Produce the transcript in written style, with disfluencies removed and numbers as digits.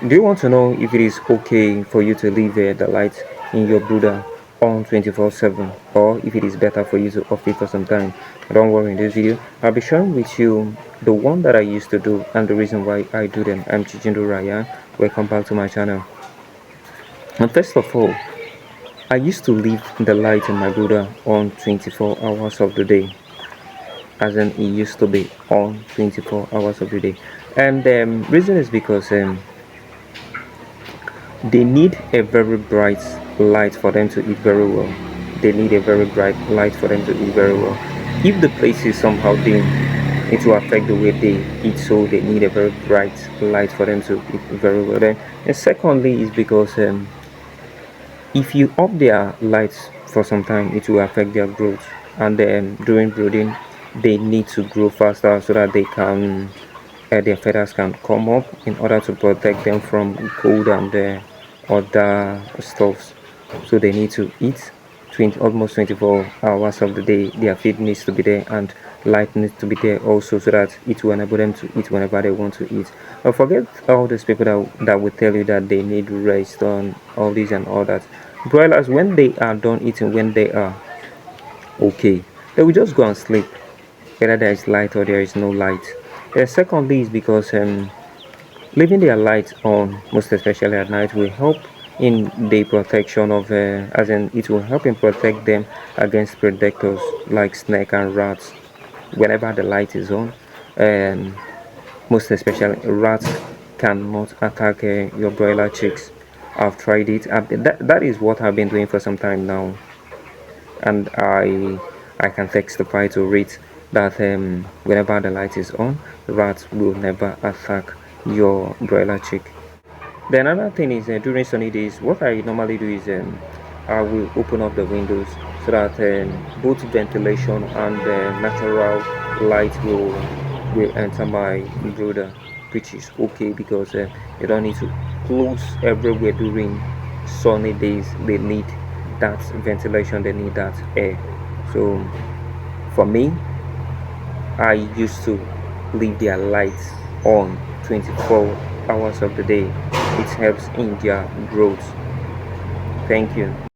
Do you want to know if it is okay for you to leave the light in your brooder on 24/7, or if it is better for you to off it for some time? Don't worry, in this video I'll be sharing with you the one that I used to do and the reason why I do them. I'm Chijindo Ryan. Welcome back to my channel. And first of all, I used to leave the light in my brooder on 24 hours of the day, as in it used to be on 24 hours of the day. And reason is because they need a very bright light for them to eat very well. They need a very bright light for them to eat very well. If the place is somehow dim, it will affect the way they eat, so they need a very bright light for them to eat very well. Then, and secondly, is because if you off their lights for some time, it will affect their growth. And then during brooding, they need to grow faster so that they can their feathers can come up in order to protect them from cold and other stuffs. So they need to eat almost 24 hours of the day. Their feed needs to be there and light needs to be there also, so that it will enable them to eat whenever they want to eat. But forget all those people that will tell you that they need rest on all this and all that. Broilers, when they are done eating, when they are okay, they will just go and sleep, whether there is light or there is no light. Secondly, is because leaving their light on, most especially at night, will help in the protection of, as in, it will help in protect them against predators like snake and rats. Whenever the light is on, um, most especially rats cannot attack your broiler chicks. I've tried it. That is what I've been doing for some time now, and I can testify to it that whenever the light is on, rats will never attack your broiler chick. The another thing is during sunny days, what I normally do is I will open up the windows so that both ventilation and natural light will enter my brooder, which is okay because you don't need to close everywhere during sunny days. They need that ventilation, they need that air. So for me, I used to leave their lights on 24 hours of the day. It helps in their growth. Thank you.